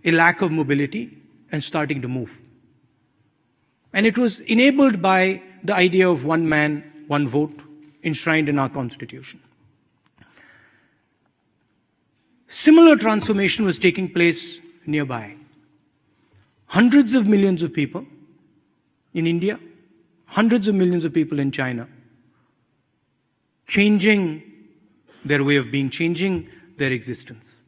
a lack of mobility and starting to move. And it was enabled by the idea of one man, one vote, enshrined in our constitution. Similar transformation was taking place nearby. Hundreds of millions of people in India, hundreds of millions of people in China, changing their way of being, changing their existence.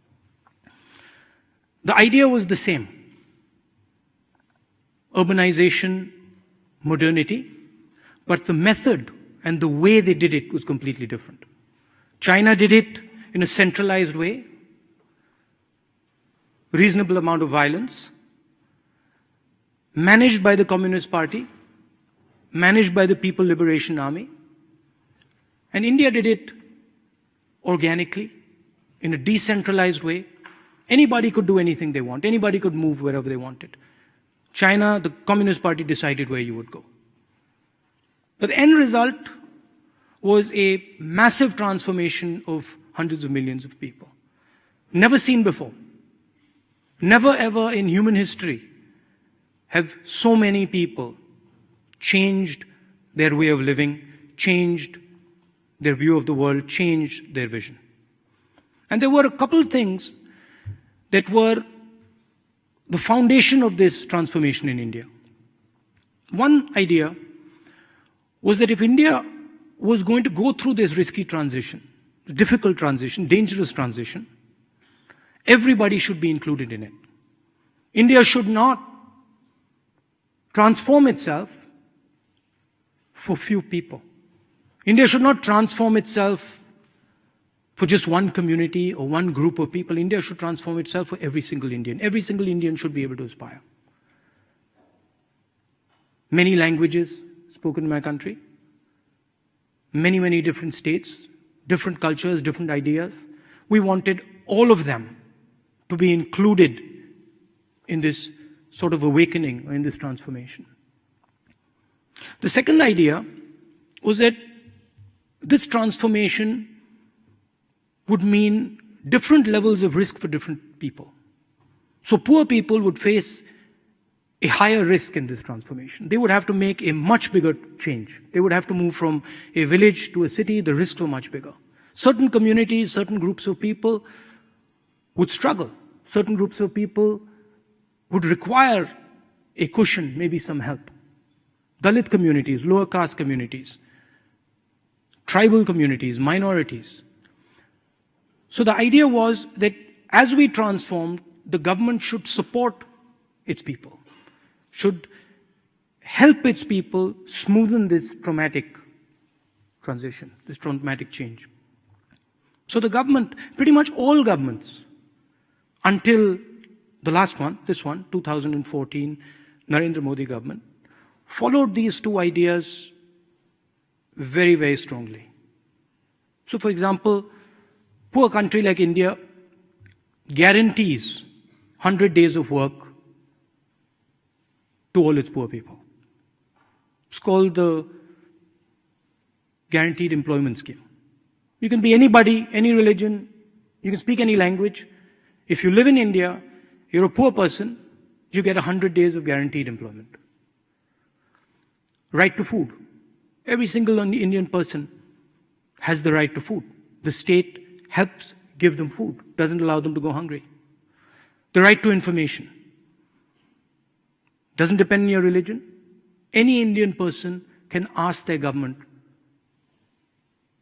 The idea was the same. Urbanization, modernity, but the method and the way they did it was completely different. China did it in a centralized way, reasonable amount of violence, managed by the Communist Party, managed by the People Liberation Army. And India did it organically, in a decentralized way. Anybody could do anything they want. Anybody could move wherever they wanted. China, the Communist Party decided where you would go. But the end result was a massive transformation of hundreds of millions of people. Never seen before. Never ever in human history have so many people changed their way of living, changed their view of the world, changed their vision. And there were a couple of things that were the foundation of this transformation in India. One idea was that if India was going to go through this risky transition, difficult transition, dangerous transition, everybody should be included in it. India should not transform itself for few people. India should not transform itself for just one community or one group of people. India should transform itself for every single Indian. Every single Indian should be able to aspire. Many languages spoken in my country, many, many different states, different cultures, different ideas. We wanted all of them to be included in this sort of awakening, or in this transformation. The second idea was that this transformation would mean different levels of risk for different people. So poor people would face a higher risk in this transformation. They would have to make a much bigger change. They would have to move from a village to a city. The risks were much bigger. Certain communities, certain groups of people would struggle. Certain groups of people would require a cushion, maybe some help. Dalit communities, lower caste communities, tribal communities, minorities. So the idea was that as we transformed, the government should support its people, should help its people smoothen this traumatic transition, this traumatic change. So the government, pretty much all governments, until the last one, this one, 2014, Narendra Modi government, followed these two ideas very, very strongly. So for example, poor country like India guarantees 100 days of work to all its poor people. It's called the Guaranteed Employment Scheme. You can be anybody, any religion, you can speak any language. If you live in India, you're a poor person, you get 100 days of guaranteed employment. Right to food. Every single Indian person has the right to food. The state helps give them food, doesn't allow them to go hungry. The right to information. Doesn't depend on your religion. Any Indian person can ask their government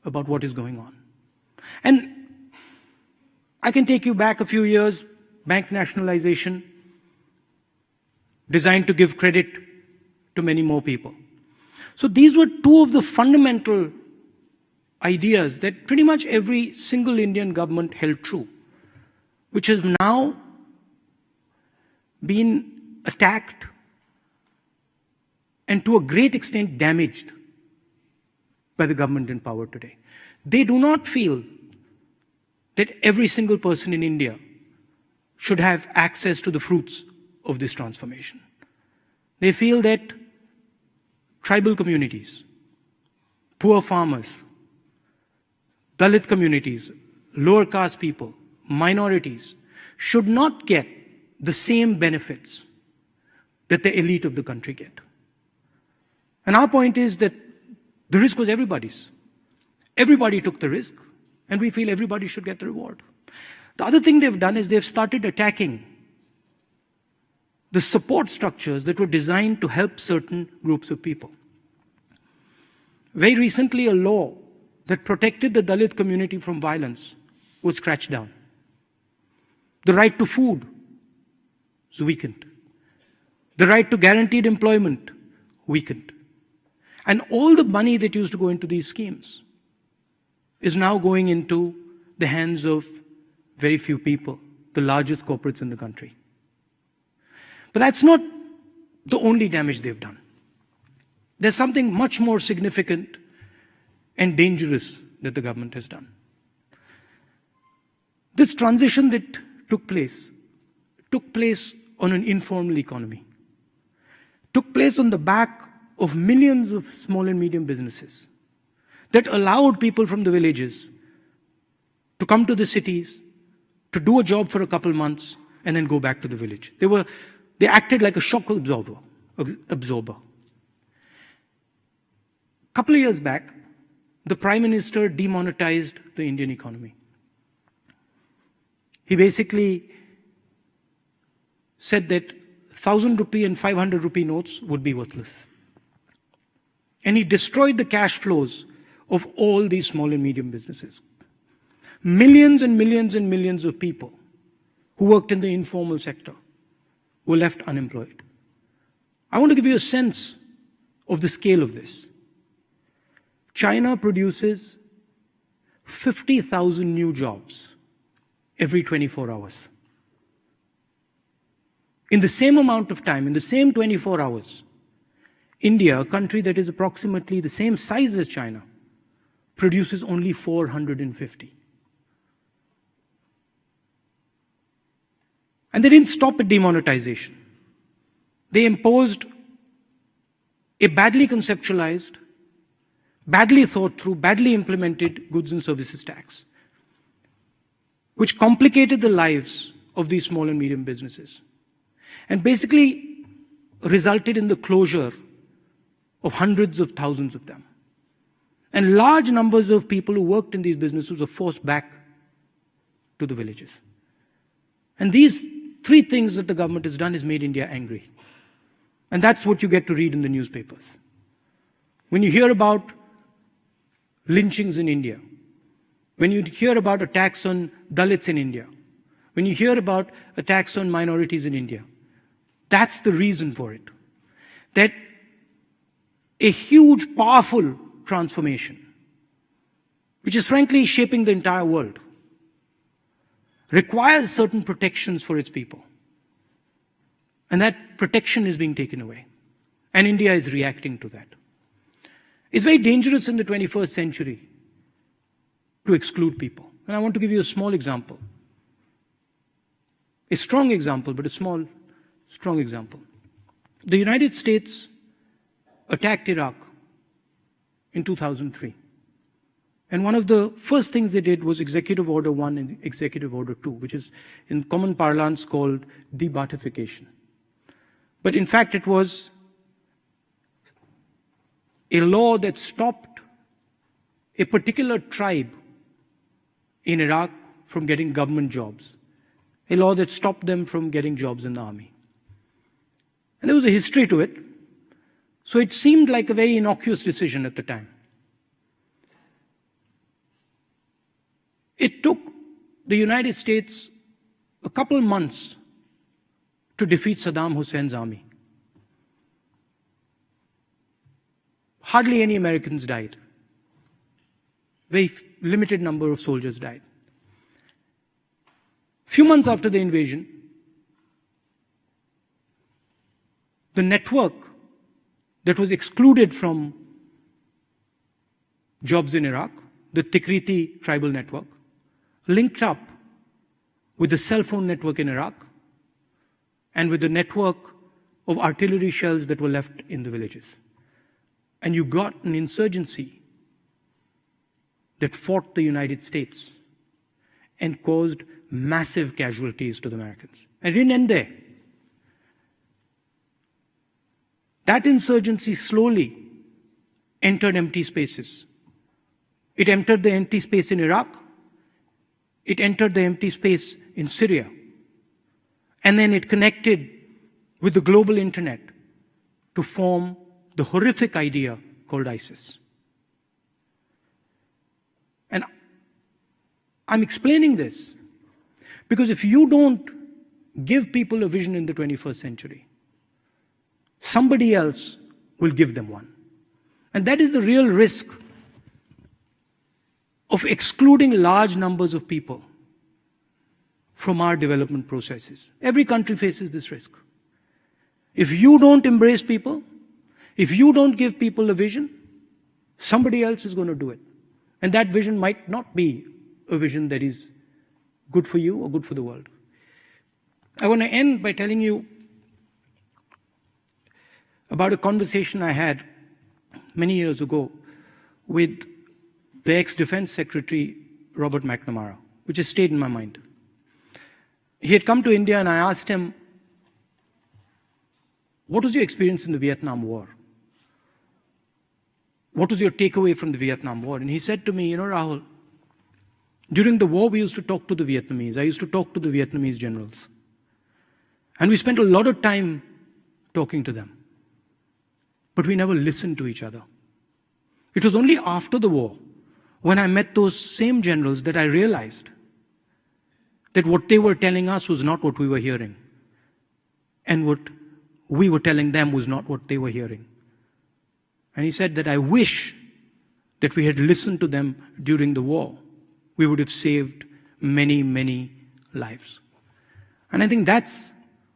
about what is going on. And I can take you back a few years, bank nationalization, designed to give credit to many more people. So these were two of the fundamental ideas that pretty much every single Indian government held true, which has now been attacked and to a great extent damaged by the government in power today. They do not feel that every single person in India should have access to the fruits of this transformation. They feel that tribal communities, poor farmers, Dalit communities, lower caste people, minorities should not get the same benefits that the elite of the country get. And our point is that the risk was everybody's. Everybody took the risk, and we feel everybody should get the reward. The other thing they've done is they've started attacking the support structures that were designed to help certain groups of people. Very recently, a law that protected the Dalit community from violence was scratched down. The right to food was weakened. The right to guaranteed employment weakened. And all the money that used to go into these schemes is now going into the hands of very few people, the largest corporates in the country. But that's not the only damage they've done. There's something much more significant and dangerous that the government has done. This transition that took place on an informal economy, took place on the back of millions of small and medium businesses that allowed people from the villages to come to the cities, to do a job for a couple months, and then go back to the village. They acted like a shock absorber. A couple of years back, the Prime Minister demonetized the Indian economy. He basically said that 1,000 rupee and 500 rupee notes would be worthless. And he destroyed the cash flows of all these small and medium businesses. Millions and millions and millions of people who worked in the informal sector were left unemployed. I want to give you a sense of the scale of this. China produces 50,000 new jobs every 24 hours. In the same amount of time, in the same 24 hours, India, a country that is approximately the same size as China, produces only 450. And they didn't stop at demonetization. They imposed a badly conceptualized, badly thought through, badly implemented goods and services tax, which complicated the lives of these small and medium businesses, and basically resulted in the closure of hundreds of thousands of them. And large numbers of people who worked in these businesses were forced back to the villages. And these three things that the government has done has made India angry. And that's what you get to read in the newspapers. When you hear about lynchings in India, when you hear about attacks on Dalits in India, when you hear about attacks on minorities in India, that's the reason for it. That a huge, powerful transformation, which is frankly shaping the entire world, requires certain protections for its people. And that protection is being taken away. And India is reacting to that. It's very dangerous in the 21st century to exclude people. And I want to give you a small example. A strong example, but a small, strong example. The United States attacked Iraq in 2003. And one of the first things they did was Executive Order 1 and Executive Order 2, which is in common parlance called de-Baathification. But in fact, it was a law that stopped a particular tribe in Iraq from getting government jobs, a law that stopped them from getting jobs in the army. And there was a history to it, so it seemed like a very innocuous decision at the time. It took the United States a couple months to defeat Saddam Hussein's army. Hardly any Americans died. Very limited number of soldiers died. Few months after the invasion, the network that was excluded from jobs in Iraq, the Tikriti tribal network, linked up with the cell phone network in Iraq and with the network of artillery shells that were left in the villages. And you got an insurgency that fought the United States and caused massive casualties to the Americans. And it didn't end there. That insurgency slowly entered empty spaces. It entered the empty space in Iraq. It entered the empty space in Syria. And then it connected with the global internet to form the horrific idea called ISIS. And I'm explaining this because if you don't give people a vision in the 21st century, somebody else will give them one. And that is the real risk of excluding large numbers of people from our development processes. Every country faces this risk. If you don't embrace people, if you don't give people a vision, somebody else is going to do it. And that vision might not be a vision that is good for you or good for the world. I want to end by telling you about a conversation I had many years ago with the ex-Defense Secretary, Robert McNamara, which has stayed in my mind. He had come to India and I asked him, what was your experience in the Vietnam War? What was your takeaway from the Vietnam War? And he said to me, Rahul, during the war we used to talk to the Vietnamese. I used to talk to the Vietnamese generals. And we spent a lot of time talking to them. But we never listened to each other. It was only after the war, when I met those same generals, that I realized that what they were telling us was not what we were hearing. And what we were telling them was not what they were hearing. And he said that I wish that we had listened to them during the war. We would have saved many, many lives. And I think that's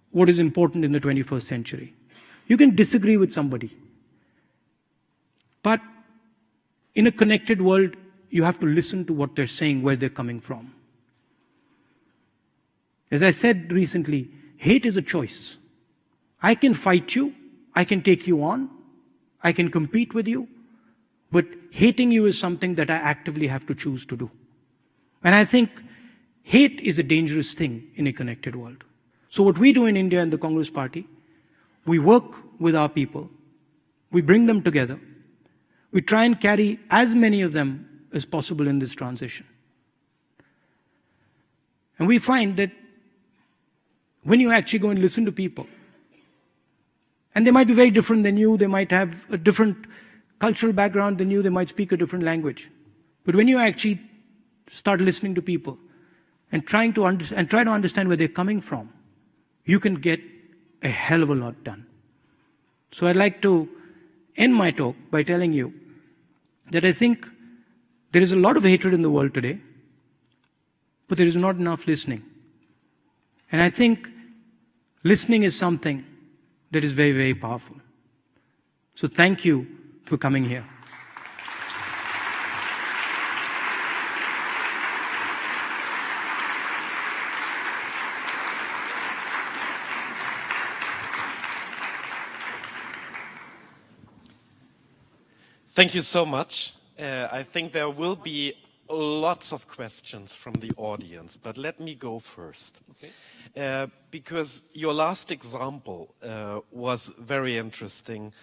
what is important in the 21st century. You can disagree with somebody, but in a connected world, you have to listen to what they're saying, where they're coming from. As I said recently, hate is a choice. I can fight you, I can take you on, I can compete with you, but hating you is something that I actively have to choose to do. And I think hate is a dangerous thing in a connected world. So what we do in India and the Congress Party, we work with our people, we bring them together, we try and carry as many of them as possible in this transition. And we find that when you actually go and listen to people, and they might be very different than you, they might have a different cultural background than you, they might speak a different language. But when you actually start listening to people and try to understand where they're coming from, you can get a hell of a lot done. So I'd like to end my talk by telling you that I think there is a lot of hatred in the world today, but there is not enough listening. And I think listening is something that is very, very powerful. So thank you for coming here. Thank you so much. I think there will be lots of questions from the audience, but let me go first. Okay. Because your last example was very interesting,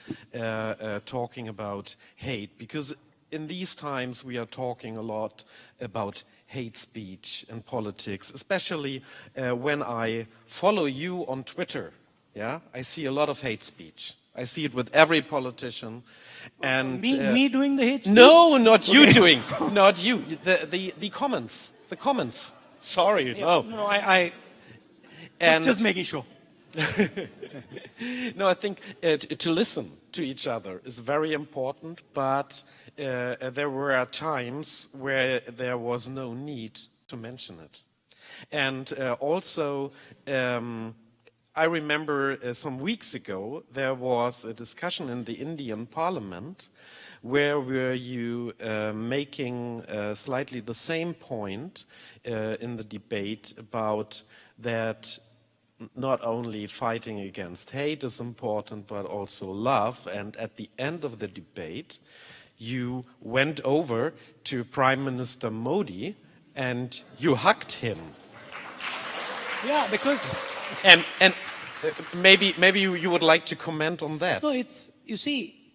talking about hate, because in these times we are talking a lot about hate speech and politics, especially when I follow you on Twitter. Yeah, I see a lot of hate speech. I see it with every politician. And me doing the hate speech? No, not you doing, not you. The comments, Sorry, yeah, no. I just making sure. No, I think to listen to each other is very important, but there were times where there was no need to mention it. And also, I remember some weeks ago, there was a discussion in the Indian Parliament where were you making slightly the same point in the debate about that not only fighting against hate is important, but also love. And at the end of the debate, you went over to Prime Minister Modi and you hugged him. Yeah, because And maybe you would like to comment on that. No, it's, you see,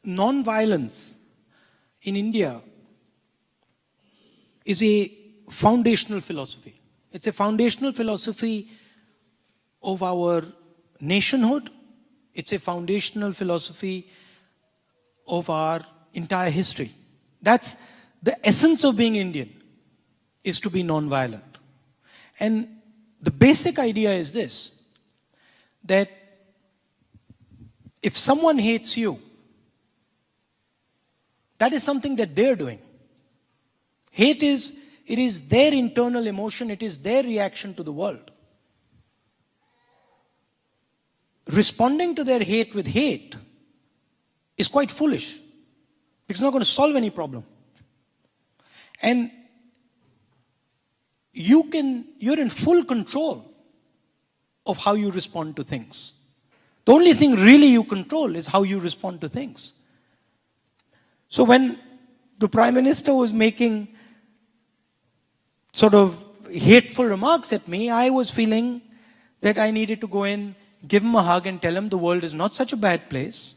non-violence in India is a foundational philosophy. It's a foundational philosophy of our nationhood. It's a foundational philosophy of our entire history. That's the essence of being Indian, is to be non-violent. And the basic idea is this, that if someone hates you, that is something that they're doing. Hate is, it is their internal emotion, it is their reaction to the world. Responding to their hate with hate is quite foolish, because it's not going to solve any problem. And you're in full control of how you respond to things. The only thing really you control is how you respond to things. So when the Prime Minister was making sort of hateful remarks at me, I was feeling that I needed to go in, give him a hug and tell him the world is not such a bad place,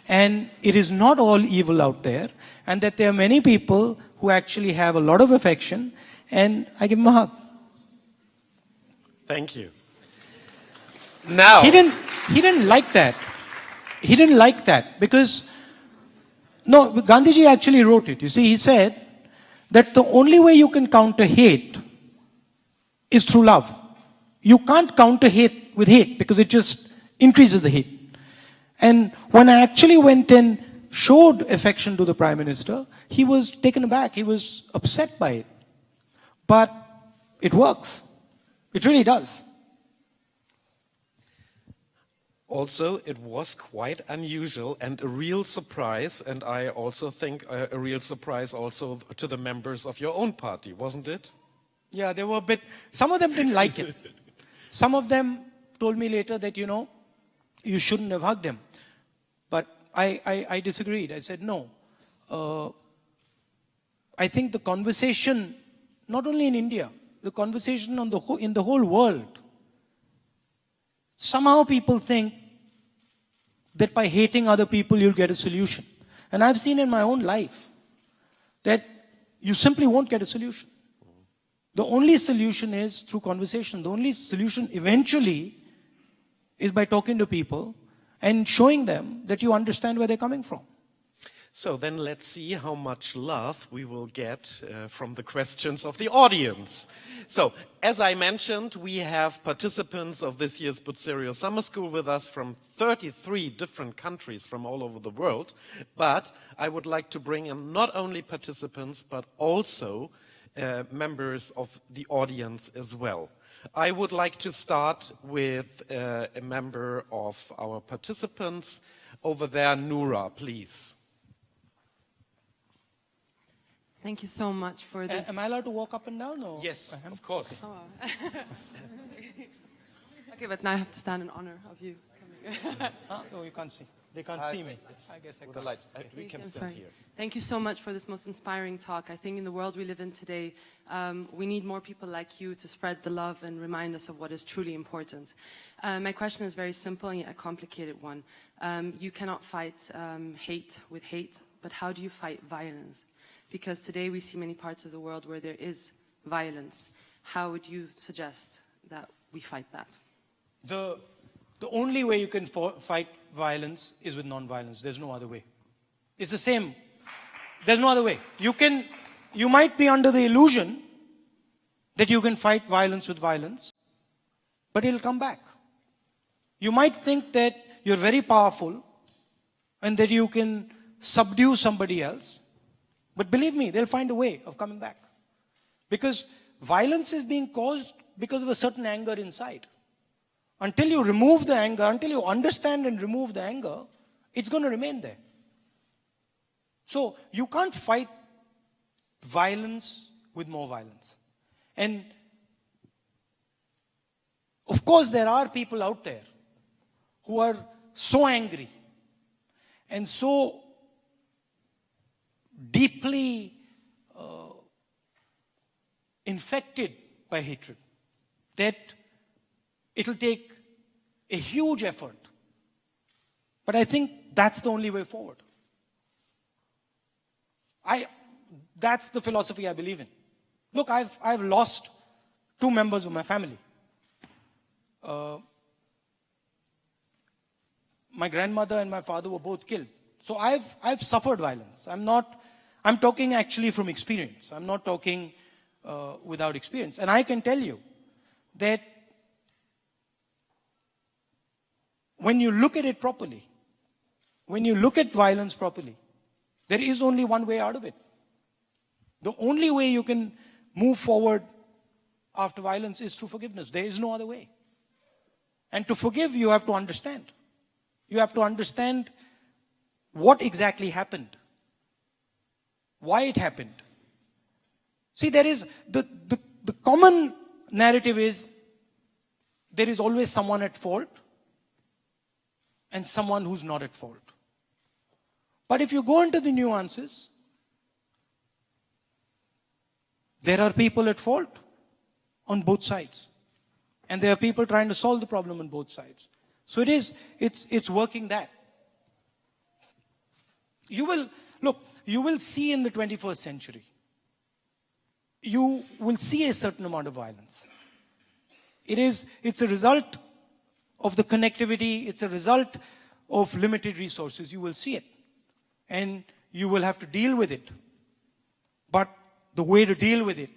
and it is not all evil out there, and that there are many people who actually have a lot of affection, and I give him a hug. Thank you. Now, He didn't like that. He didn't like that because, no, Gandhiji actually wrote it. You see, he said that the only way you can counter hate is through love. You can't counter hate with hate because it just increases the hate. And when I actually went and showed affection to the Prime Minister, he was taken aback. He was upset by it. But it works. It really does. also, it was quite unusual and a real surprise, and I also think a real surprise also to the members of your own party, wasn't it? Yeah, they were a bit, some of them didn't like it. Some of them told me later that, you know, you shouldn't have hugged him. But I disagreed. I said, no. I think the conversation, not only in India, the conversation on in the whole world, somehow people think that by hating other people, you'll get a solution. And I've seen in my own life that you simply won't get a solution. The only solution is through conversation. The only solution eventually is by talking to people and showing them that you understand where they're coming from. So then let's see how much love we will get from the questions of the audience. So, as I mentioned, we have participants of this year's Butserio Summer School with us from 33 different countries from all over the world. But I would like to bring in not only participants, but also members of the audience as well. I would like to start with a member of our participants. Over there, Noura, please. Thank you so much for this. Am I allowed to walk up and down? Or? Yes, of course. Oh. Okay, but now I have to stand in honor of you coming. No, you can't see. They can't see me. I guess I with can. the lights. We Please, can I'm stand sorry. here. Thank you so much for this most inspiring talk. I think in the world we live in today, we need more people like you to spread the love and remind us of what is truly important. My question is very simple and yet a complicated one. You cannot fight hate with hate, but how do you fight violence? Because today we see many parts of the world where there is violence. How would you suggest that we fight that? The only way you can fight violence is with non-violence. There's no other way. It's the same. There's no other way. You might be under the illusion that you can fight violence with violence, but it'll come back. You might think that you're very powerful and that you can subdue somebody else, but believe me, they'll find a way of coming back. Because violence is being caused because of a certain anger inside. Until you remove the anger, until you understand and remove the anger, it's going to remain there. So you can't fight violence with more violence. And of course there are people out there who are so angry and so deeply infected by hatred that it'll take a huge effort. But I think that's the only way forward. That's the philosophy I believe in. Look, I've lost 2 members of my family. My grandmother and my father were both killed. So I've suffered violence. I'm talking actually from experience. I'm not talking without experience. And I can tell you that when you look at it properly, when you look at violence properly, there is only one way out of it. The only way you can move forward after violence is through forgiveness. There is no other way. And to forgive, you have to understand. You have to understand what exactly happened, why it happened. See, there is the common narrative is there is always someone at fault and someone who's not at fault. But if you go into the nuances, there are people at fault on both sides. And there are people trying to solve the problem on both sides. So it's working that. You will see in the 21st century, you will see a certain amount of violence. It's a result of the connectivity, it's a result of limited resources. You will see it. And you will have to deal with it. But the way to deal with it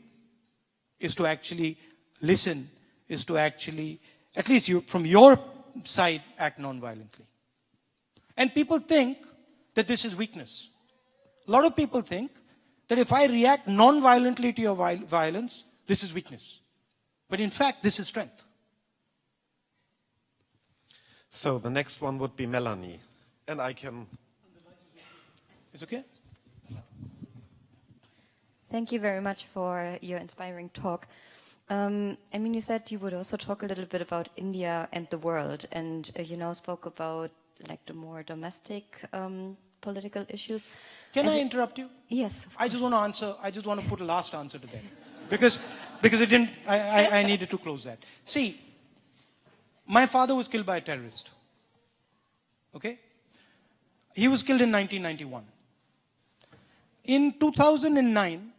is to actually listen, is to actually, at least you, from your side, act non-violently. And people think that this is weakness. A lot of people think that if I react non-violently to your violence, this is weakness. But in fact, this is strength. So the next one would be Melanie. And I can... It's okay? Thank you very much for your inspiring talk. I mean, you said you would also talk a little bit about India and the world, and spoke about like the more domestic political issues. Can I interrupt you? Yes. I just want to answer. I just want to put a last answer to that, because it didn't. I needed to close that. See, my father was killed by a terrorist. Okay, he was killed in 1991. In 2009,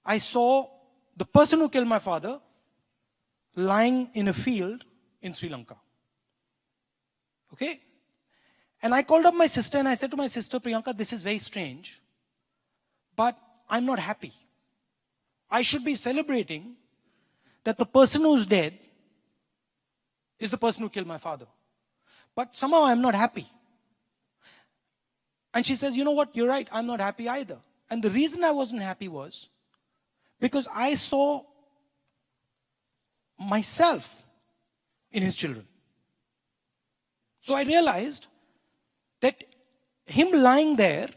I saw the person who killed my father lying in a field in Sri Lanka. Okay? And I called up my sister and I said to my sister, Priyanka, this is very strange, but I'm not happy. I should be celebrating that the person who's dead is the person who killed my father. But somehow I'm not happy. And she says, you know what, you're right, I'm not happy either. And the reason I wasn't happy was because I saw myself in his children. So I realized that him lying there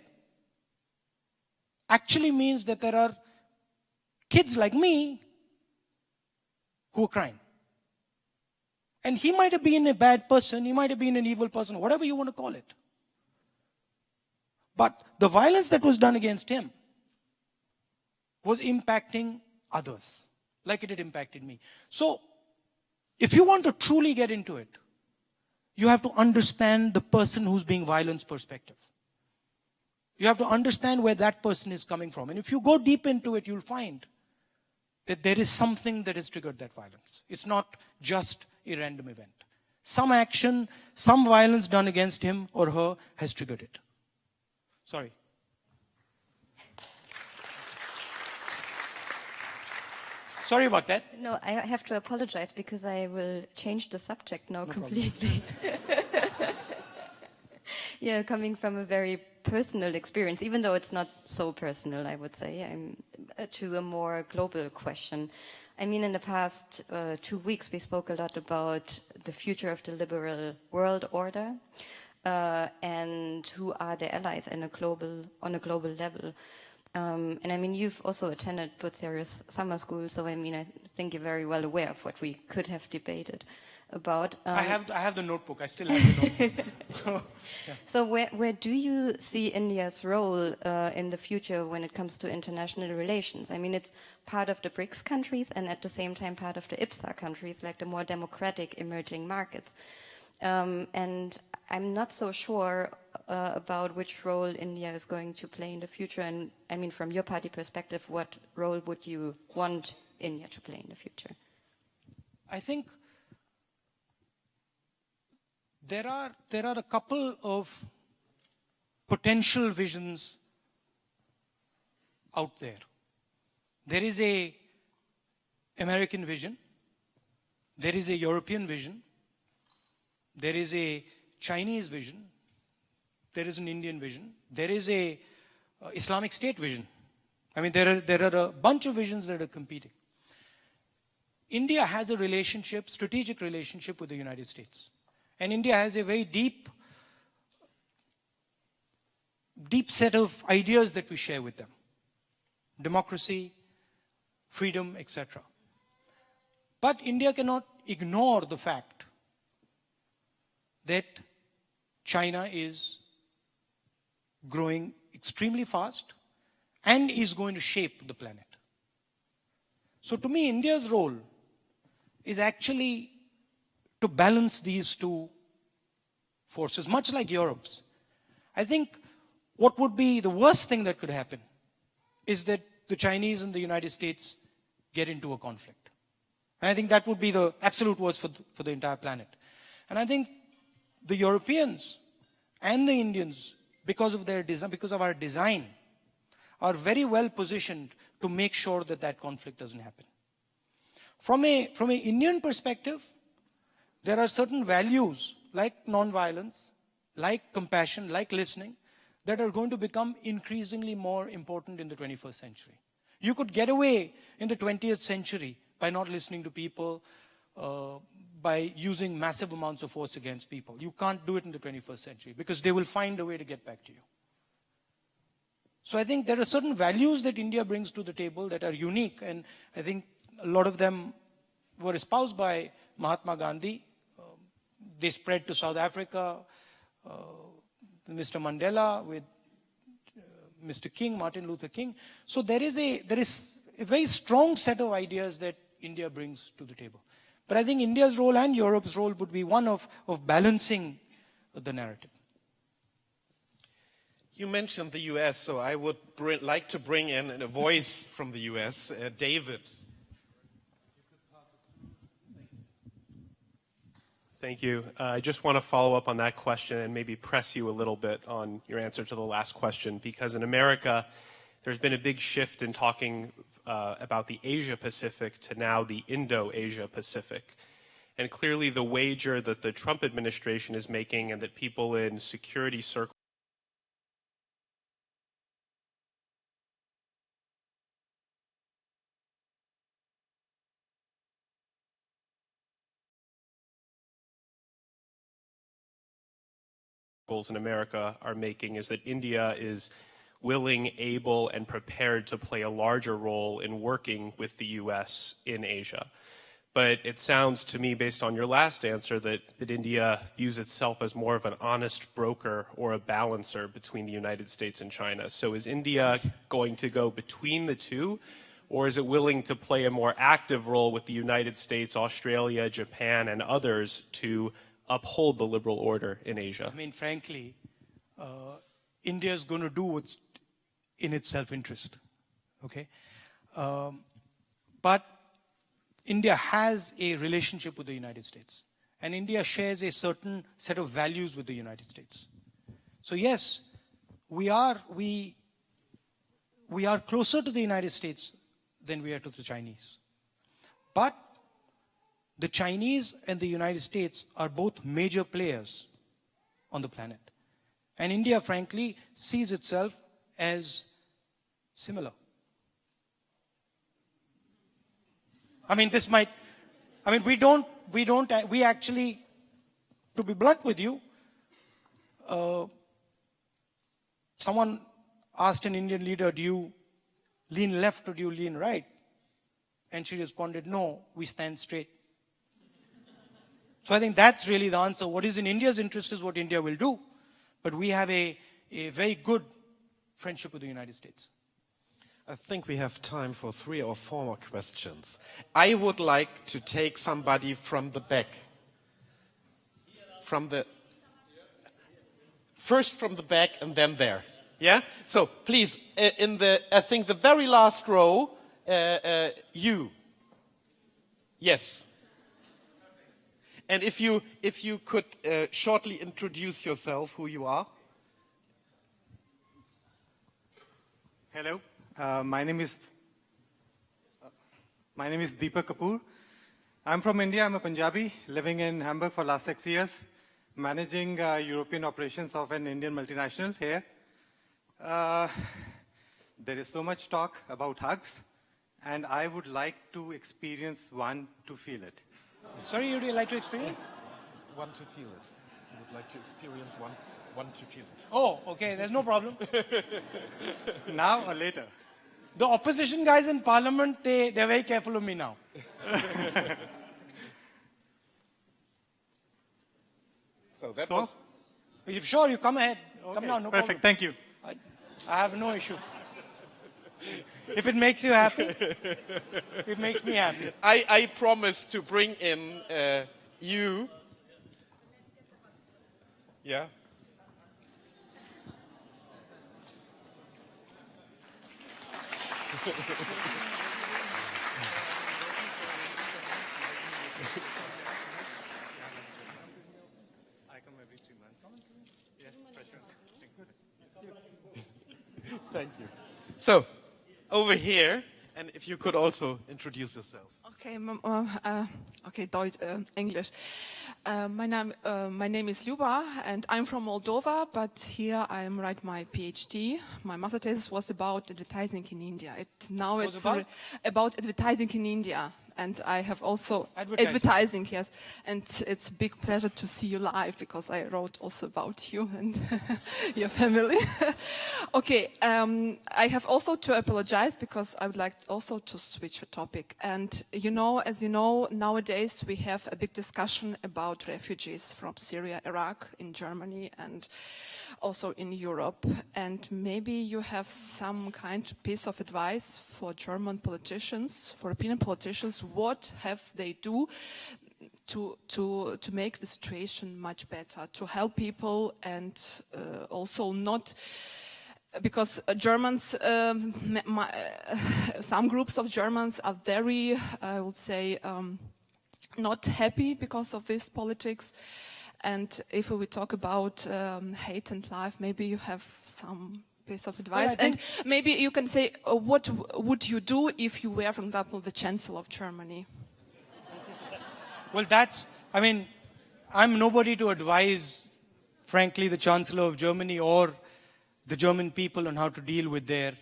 actually means that there are kids like me who are crying. And he might have been a bad person, he might have been an evil person, whatever you want to call it. But the violence that was done against him was impacting others, like it had impacted me. So, if you want to truly get into it, you have to understand the person who's being violenced perspective. You have to understand where that person is coming from. And if you go deep into it, you'll find that there is something that has triggered that violence. It's not just a random event. Some action, some violence done against him or her has triggered it. Sorry. Sorry about that. No, I have to apologize because I will change the subject now completely. Yeah, coming from a very personal experience, even though it's not so personal, I would say, to a more global question. I mean, in the past 2 weeks, we spoke a lot about the future of the liberal world order and who are the allies on a global level. And I mean, you've also attended Bucerius summer school, so I mean, I think you're very well aware of what we could have debated about. I have the notebook. I still have the notebook. Yeah. So where do you see India's role in the future when it comes to international relations? I mean, it's part of the BRICS countries and at the same time part of the IPSA countries, like the more democratic emerging markets. And I'm not so sure about which role India is going to play in the future. And I mean, from your party perspective, what role would you want India to play in the future? I think there are a couple of potential visions out there. There is a American vision. There is a European vision. There is a Chinese vision. There is an Indian vision. There is a Islamic State vision. I mean, there are a bunch of visions that are competing. India has a relationship, strategic relationship with the United States. And India has a very deep set of ideas that we share with them. Democracy, freedom, etc. But India cannot ignore the fact that China is growing extremely fast and is going to shape the planet. So to me, India's role is actually to balance these two forces, much like Europe's. I think what would be the worst thing that could happen is that the Chinese and the United States get into a conflict. And I think that would be the absolute worst for the entire planet. And I think the Europeans and the Indians, because of their design, because of our design, are very well positioned to make sure that that conflict doesn't happen. From an Indian perspective, there are certain values like nonviolence, like compassion, like listening, that are going to become increasingly more important in the 21st century. You could get away in the 20th century by not listening to people, by using massive amounts of force against people. You can't do it in the 21st century because they will find a way to get back to you. So I think there are certain values that India brings to the table that are unique, and I think a lot of them were espoused by Mahatma Gandhi. They spread to South Africa, Mr. Mandela with Mr. King, Martin Luther King. So there is a very strong set of ideas that India brings to the table. But I think India's role and Europe's role would be one of balancing the narrative. You mentioned the US, so I would like to bring in a voice from the US, David. Thank you. I just want to follow up on that question and maybe press you a little bit on your answer to the last question, because in America, there's been a big shift in talking about the Asia-Pacific to now the Indo-Asia-Pacific. And clearly the wager that the Trump administration is making and that people in security circles in America are making is that India is willing, able, and prepared to play a larger role in working with the U.S. in Asia. But it sounds to me, based on your last answer, that India views itself as more of an honest broker or a balancer between the United States and China. So is India going to go between the two, or is it willing to play a more active role with the United States, Australia, Japan, and others to uphold the liberal order in Asia? I mean, frankly, India is going to do what's in its self-interest, okay? But India has a relationship with the United States, and India shares a certain set of values with the United States. So yes, we are closer to the United States than we are to the Chinese. But the Chinese and the United States are both major players on the planet. And India, frankly, sees itself as similar. I mean, we actually, to be blunt with you, someone asked an Indian leader, do you lean left or do you lean right? And she responded, no, we stand straight. So I think that's really the answer. What is in India's interest is what India will do. But we have a very good friendship with the United States. I think we have time for 3 or 4 more questions. I would like to take somebody from the back. First from the back and then there. Yeah? So please, I think the very last row, you. Yes. And if you could shortly introduce yourself, who you are. Hello, my name is Deepak Kapoor. I'm from India. I'm a Punjabi living in Hamburg for last 6 years, managing European operations of an Indian multinational here. There is so much talk about hugs, and I would like to experience one to feel it. Sorry, you would like to experience? One to feel it. I would like to experience one to feel it. Oh, okay, there's no problem. Now or later? The opposition guys in parliament, they're very careful of me now. So that So? was... Sure, you come ahead. Okay, Come now, no perfect, problem. thank you. I have no issue. If it makes you happy, it makes me happy. I promise to bring in you. Yeah. I come every 3 months. Yes, for sure. Thank you. So, over here, and if you could also introduce yourself. Okay, okay, Deutsch, English. My name is Luba, and I'm from Moldova, but here I'm writing my PhD. My master thesis was about advertising in India. About advertising in India. And I have also advertising, yes. And it's a big pleasure to see you live because I wrote also about you and your family. Okay, I have also to apologize because I would like also to switch the topic. And you know, as you know, nowadays we have a big discussion about refugees from Syria, Iraq, in Germany, and also in Europe. And maybe you have some kind of piece of advice for German politicians, for European politicians. What have they do to make the situation much better, to help people, and also not, because Germans, some groups of Germans are very, I would say, not happy because of this politics. And if we talk about hate and life, maybe you have some piece of advice. Well, and maybe you can say, what would you do if you were, for example, the Chancellor of Germany? Well, I mean, I'm nobody to advise, frankly, the Chancellor of Germany or the German people on how to deal with their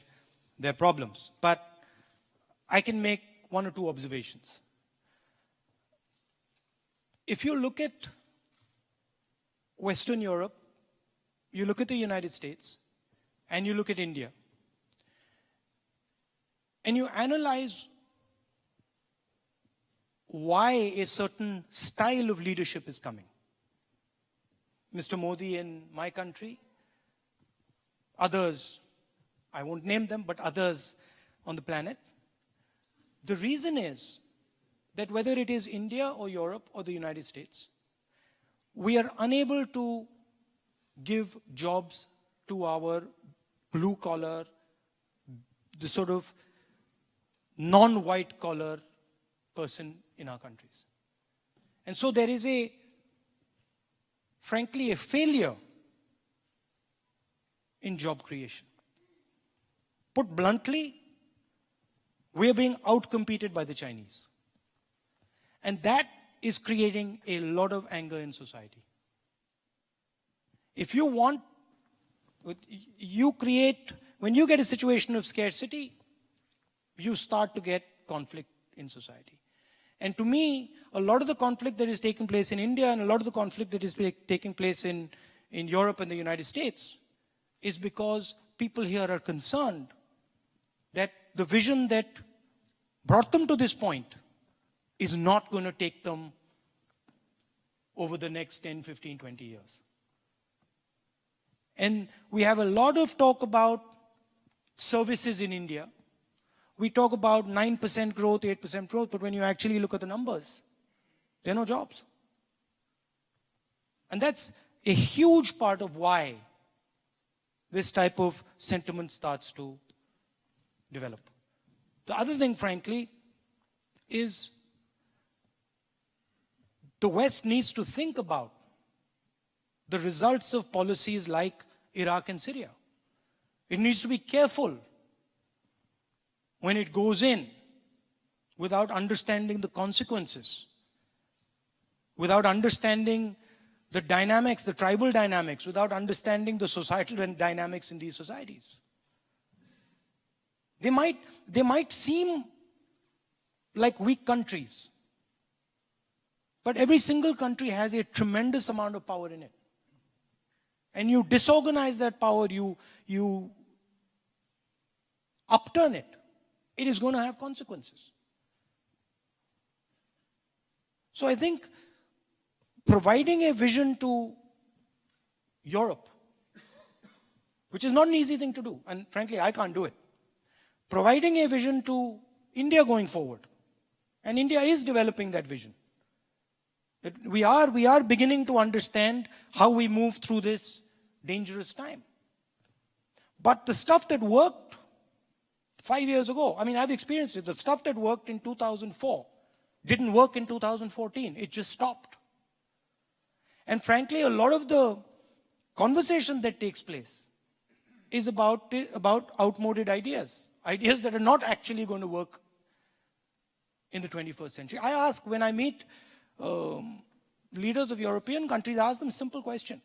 problems. But I can make 1 or 2 observations. If you look at Western Europe, you look at the United States, and you look at India, and you analyze why a certain style of leadership is coming. Mr. Modi in my country, others, I won't name them, but others on the planet. The reason is that whether it is India or Europe or the United States, we are unable to give jobs to our blue collar, the sort of non-white collar person in our countries. And so there is frankly, a failure in job creation. Put bluntly, we are being outcompeted by the Chinese. And that is creating a lot of anger in society. If you want, when you get a situation of scarcity, you start to get conflict in society. And to me, a lot of the conflict that is taking place in India and a lot of the conflict that is taking place in Europe and the United States is because people here are concerned that the vision that brought them to this point is not going to take them over the next 10, 15, 20 years. And we have a lot of talk about services in India. We talk about 9% growth, 8% growth, but when you actually look at the numbers, there are no jobs. And that's a huge part of why this type of sentiment starts to develop. The other thing, frankly, is the West needs to think about the results of policies like Iraq and Syria. It needs to be careful when it goes in without understanding the consequences, without understanding the dynamics, the tribal dynamics, without understanding the societal dynamics in these societies. They might seem like weak countries, but every single country has a tremendous amount of power in it. And you disorganize that power, you upturn it, it is going to have consequences. So I think providing a vision to Europe, which is not an easy thing to do, and frankly, I can't do it. Providing a vision to India going forward, and India is developing that vision. That we are beginning to understand how we move through this dangerous time. But the stuff that worked 5 years ago, I mean, I've experienced it. The stuff that worked in 2004 didn't work in 2014. It just stopped. And frankly, a lot of the conversation that takes place is about outmoded ideas. Ideas that are not actually going to work in the 21st century. I ask, when I meet leaders of European countries, I ask them a simple question.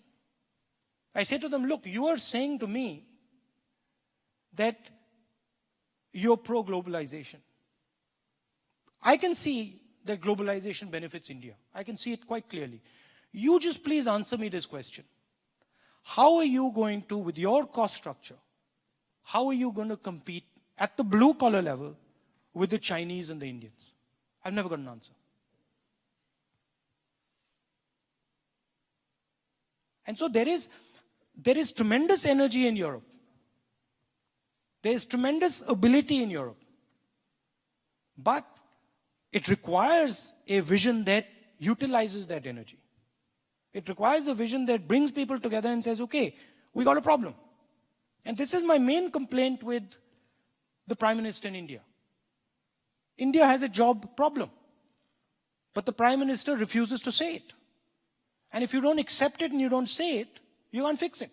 I say to them, look, you are saying to me that you're pro-globalization. I can see that globalization benefits India. I can see it quite clearly. You just please answer me this question. How are you going to, with your cost structure, how are you going to compete at the blue collar level with the Chinese and the Indians? I've never got an answer. And so there is tremendous energy in Europe. There is tremendous ability in Europe. But it requires a vision that utilizes that energy. It requires a vision that brings people together and says, okay, we got a problem. And this is my main complaint with the Prime Minister in India. India has a job problem, but the Prime Minister refuses to say it. And if you don't accept it and you don't say it, you can't fix it.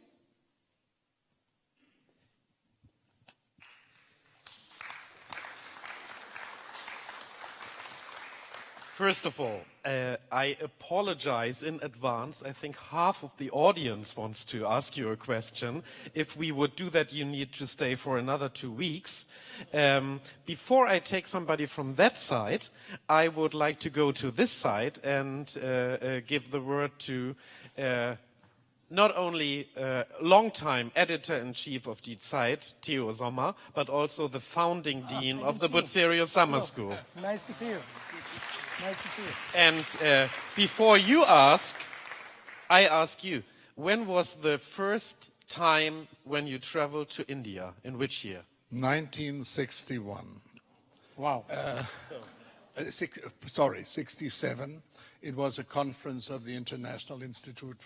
First of all, I apologize in advance. I think half of the audience wants to ask you a question. If we would do that, you need to stay for another 2 weeks. Before I take somebody from that side, I would like to go to this side and give the word to not only long-time editor-in-chief of Die Zeit, Theo Sommer, but also the founding dean of the Bucerio Summer School. Nice to see you. Nice to see you. And before you ask, I ask you, when was the first time when you traveled to India? In which year? 1961. Wow. 67. It was a conference of the International Institute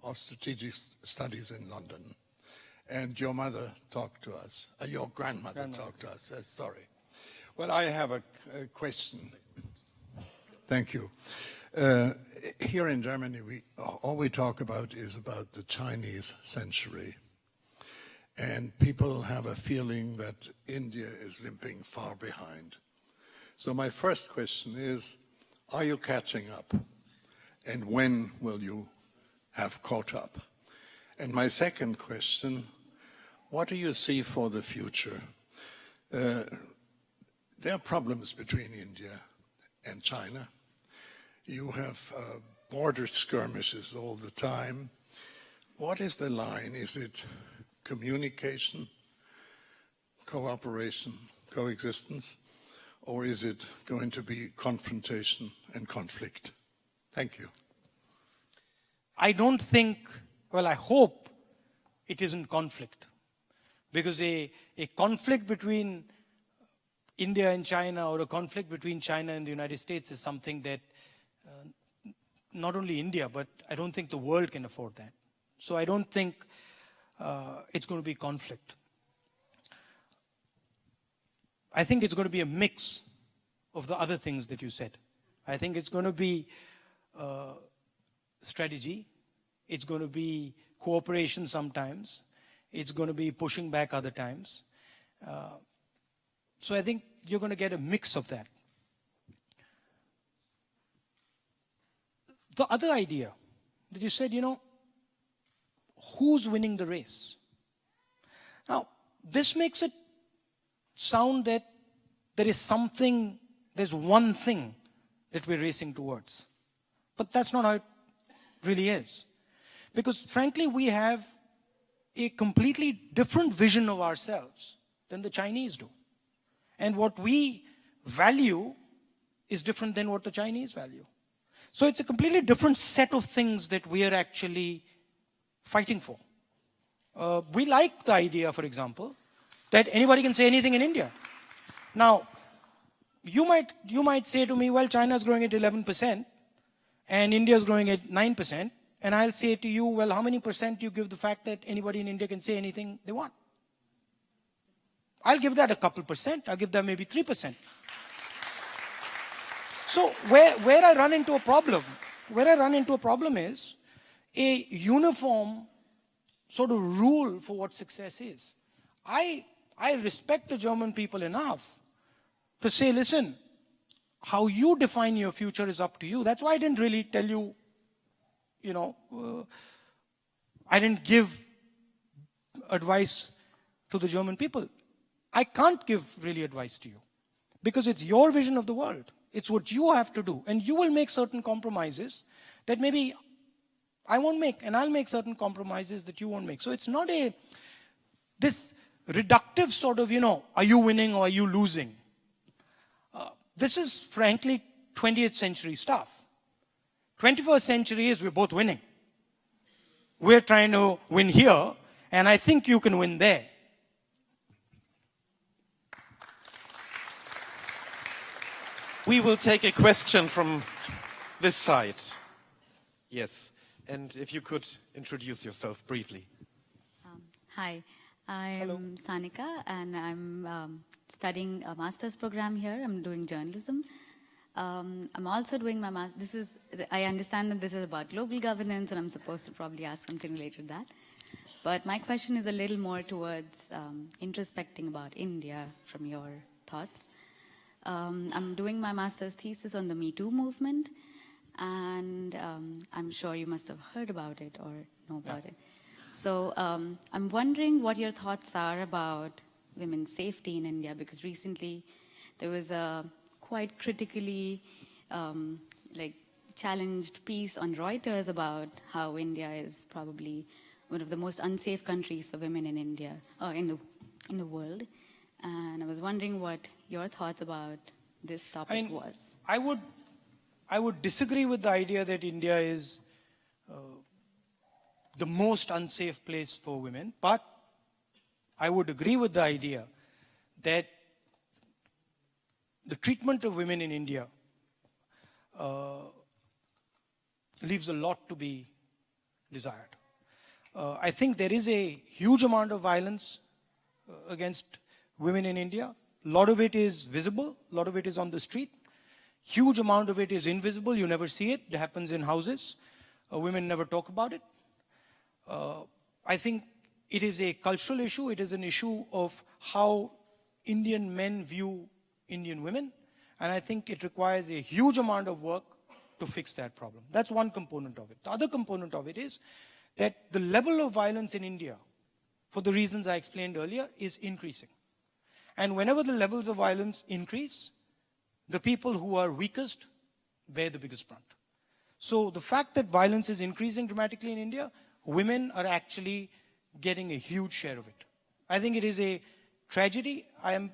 of Strategic Studies in London. And your mother talked to us. Your grandmother talked to us. Sorry. Well, I have a question. Thank you. Here in Germany, all we talk about is about the Chinese century. And people have a feeling that India is limping far behind. So my first question is, are you catching up? And when will you have caught up? And my second question, what do you see for the future? There are problems between India and China. You have border skirmishes all the time. What is the line? Is it communication, cooperation, coexistence, or is it going to be confrontation and conflict? Thank you. I don't think, well, I hope it isn't conflict. Because a conflict between India and China, or a conflict between China and the United States, is something that not only India, but I don't think the world can afford that. So I don't think it's going to be conflict. I think it's going to be a mix of the other things that you said. I think it's going to be strategy. It's going to be cooperation sometimes. It's going to be pushing back other times. So I think you're going to get a mix of that. The other idea that you said, who's winning the race? Now, this makes it sound that there is something, there's one thing that we're racing towards. But that's not how it really is. Because frankly, we have a completely different vision of ourselves than the Chinese do. And what we value is different than what the Chinese value. So it's a completely different set of things that we are actually fighting for. We like the idea, for example, that anybody can say anything in India. Now, you might say to me, well, China is growing at 11% and India is growing at 9%. And I'll say to you, well, how many percent do you give the fact that anybody in India can say anything they want? I'll give that a couple percent. I'll give that maybe 3%. So where I run into a problem is a uniform sort of rule for what success is. I respect the German people enough to say, listen, how you define your future is up to you. That's why I didn't really tell you, I didn't give advice to the German people. I can't give really advice to you because it's your vision of the world. It's what you have to do. And you will make certain compromises that maybe I won't make, and I'll make certain compromises that you won't make. So it's not this reductive sort of, are you winning or are you losing? This is frankly 20th century stuff. 21st century is we're both winning. We're trying to win here, and I think you can win there. We will take a question from this side. Yes, and if you could introduce yourself briefly. Hi, I'm Sanika, and I'm studying a master's program here. I'm doing journalism. I'm also doing my master's. I understand that this is about global governance, and I'm supposed to probably ask something related to that. But my question is a little more towards introspecting about India from your thoughts. I'm doing my master's thesis on the Me Too movement, and I'm sure you must have heard about it or know about it. So I'm wondering what your thoughts are about women's safety in India, because recently there was a quite critically challenged piece on Reuters about how India is probably one of the most unsafe countries for women in India, in the world. And I was wondering what your thoughts about this topic was. I would disagree with the idea that India is the most unsafe place for women, but I would agree with the idea that the treatment of women in India leaves a lot to be desired. I think there is a huge amount of violence against women in India. A lot of it is visible, a lot of it is on the street. Huge amount of it is invisible, you never see it. It happens in houses. Women never talk about it. I think it is a cultural issue. It is an issue of how Indian men view Indian women. And I think it requires a huge amount of work to fix that problem. That's one component of it. The other component of it is that the level of violence in India, for the reasons I explained earlier, is increasing. And whenever the levels of violence increase, the people who are weakest bear the biggest brunt. So the fact that violence is increasing dramatically in India, women are actually getting a huge share of it. I think it is a tragedy. I am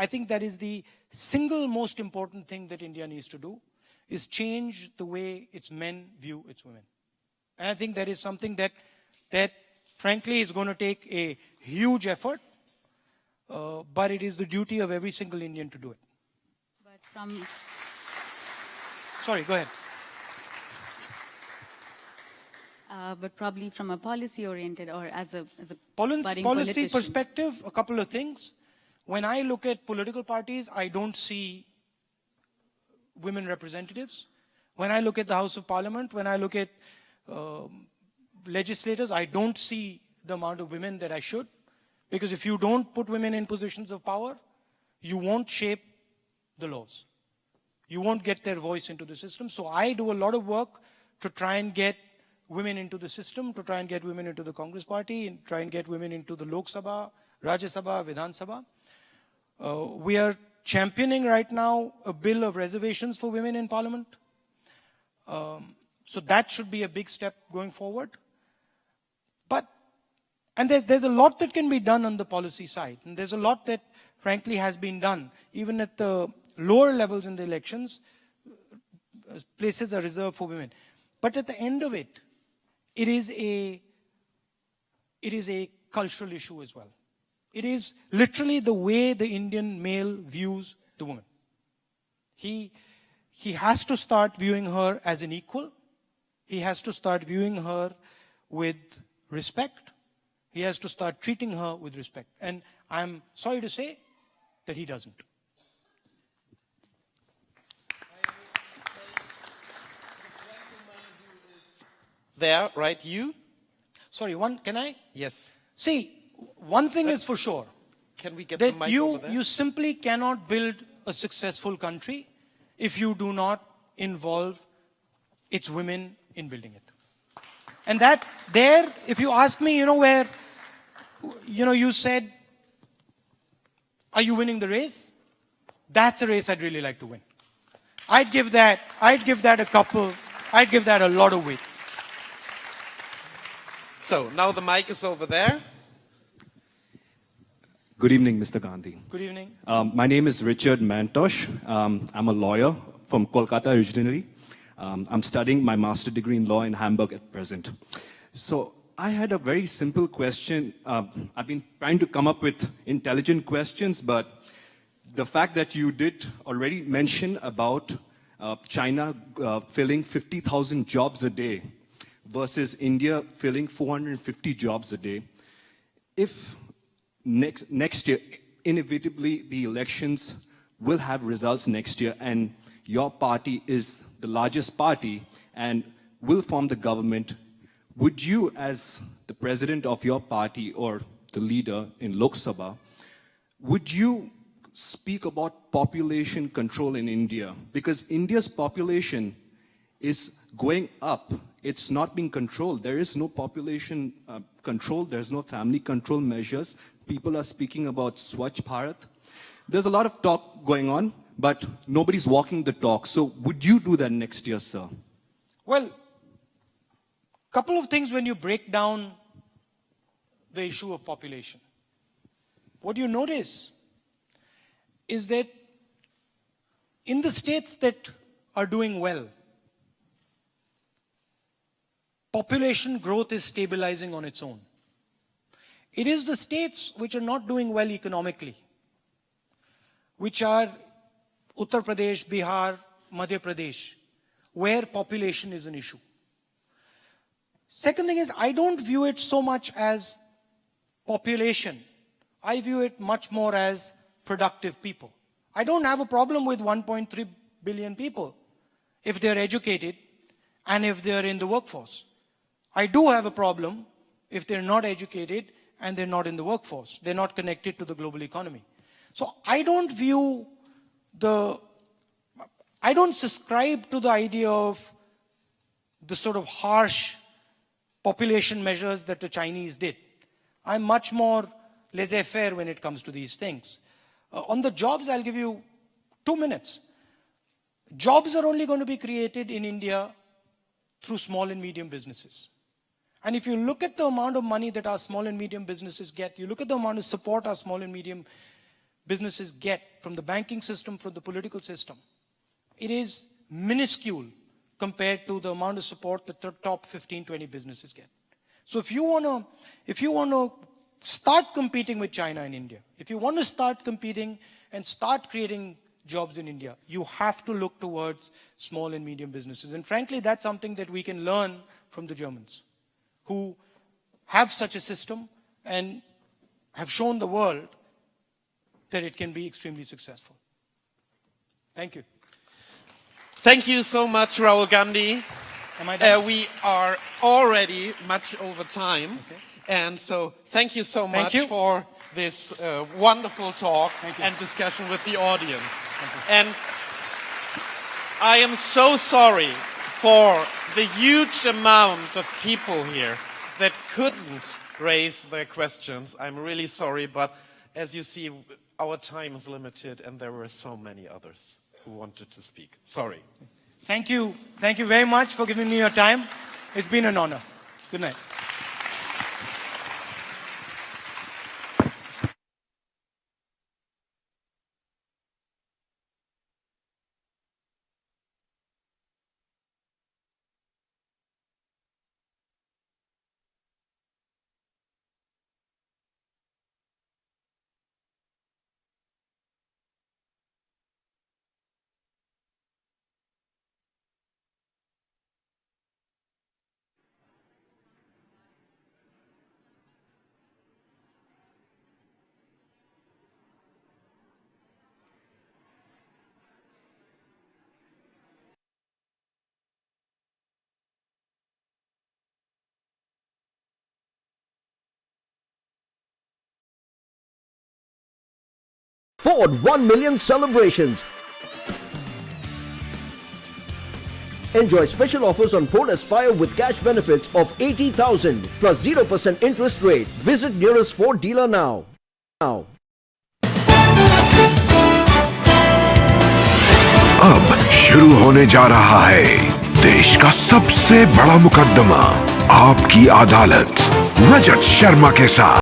I think that is the single most important thing that India needs to do, is change the way its men view its women. And I think that is something that frankly is going to take a huge effort, but it is the duty of every single Indian to do it. But from Sorry, go ahead. but probably from a policy-oriented or as a Policy budding politician. perspective, a couple of things. When I look at political parties, I don't see women representatives. When I look at the House of Parliament, when I look at legislators, I don't see the amount of women that I should. Because if you don't put women in positions of power, you won't shape the laws. You won't get their voice into the system. So I do a lot of work to try and get women into the system, to try and get women into the Congress party, and try and get women into the Lok Sabha, Rajya Sabha, Vidhan Sabha. We are championing right now a bill of reservations for women in Parliament. So that should be a big step going forward. And there's a lot that can be done on the policy side. And there's a lot that, frankly, has been done. Even at the lower levels in the elections, places are reserved for women. But at the end of it, it is a cultural issue as well. It is literally the way the Indian male views the woman. He has to start viewing her as an equal. He has to start viewing her with respect. He has to start treating her with respect. And I'm sorry to say that he doesn't. There, right, you? Sorry, can I? Yes. See, one thing is for sure. Can we get the That mic over there? you simply cannot build a successful country if you do not involve its women in building it. And that there, if you ask me, where, you said, are you winning the race? That's a race I'd really like to win. I'd give that a lot of weight. So, now the mic is over there. Good evening, Mr. Gandhi. Good evening. My name is Richard Mantosh. I'm a lawyer from Kolkata originally. I'm studying my master's degree in law in Hamburg at present. So I had a very simple question. I've been trying to come up with intelligent questions, but the fact that you did already mention about China filling 50,000 jobs a day versus India filling 450 jobs a day. If next year, inevitably, the elections will have results next year, and your party is the largest party and will form the government, would you, as the president of your party or the leader in Lok Sabha, would you speak about population control in India? Because India's population is going up. It's not being controlled. There is no population control. There's no family control measures. People are speaking about Swachh Bharat. There's a lot of talk going on, but nobody's walking the talk. So would you do that next year, sir? Well, couple of things when you break down the issue of population. What you notice is that in the states that are doing well, population growth is stabilizing on its own. It is the states which are not doing well economically, which are Uttar Pradesh, Bihar, Madhya Pradesh, where population is an issue. Second thing is, I don't view it so much as population. I view it much more as productive people. I don't have a problem with 1.3 billion people if they're educated and if they're in the workforce. I do have a problem if they're not educated and they're not in the workforce. They're not connected to the global economy. So I don't subscribe to the idea of the sort of harsh population measures that the Chinese did. I'm much more laissez-faire when it comes to these things. On the jobs, I'll give you 2 minutes. Jobs are only going to be created in India through small and medium businesses. And if you look at the amount of money that our small and medium businesses get, you look at the amount of support our small and medium businesses get from the banking system, from the political system, it is minuscule compared to the amount of support that the top 15, 20 businesses get. So if you want to start competing with China and India, if you want to start competing and start creating jobs in India, you have to look towards small and medium businesses. And frankly, that's something that we can learn from the Germans, who have such a system and have shown the world that it can be extremely successful. Thank you. Thank you so much, Rahul Gandhi. Am I done? We are already much over time. Okay. And so thank you so Thank much you. for this wonderful talk you. and discussion with the audience. And I am so sorry for the huge amount of people here that couldn't raise their questions. I'm really sorry, but as you see, our time is limited and there were so many others who wanted to speak. Sorry. Thank you. Thank you very much for giving me your time. It's been an honor. Good night. Ford 1 million celebrations. Enjoy special offers on Ford Aspire with cash benefits of 80,000 plus 0% interest rate. Visit nearest Ford dealer now. अब शुरू होने जा रहा है देश का सबसे बड़ा मुकदमा, आपकी अदालत, रजत शर्मा के साथ।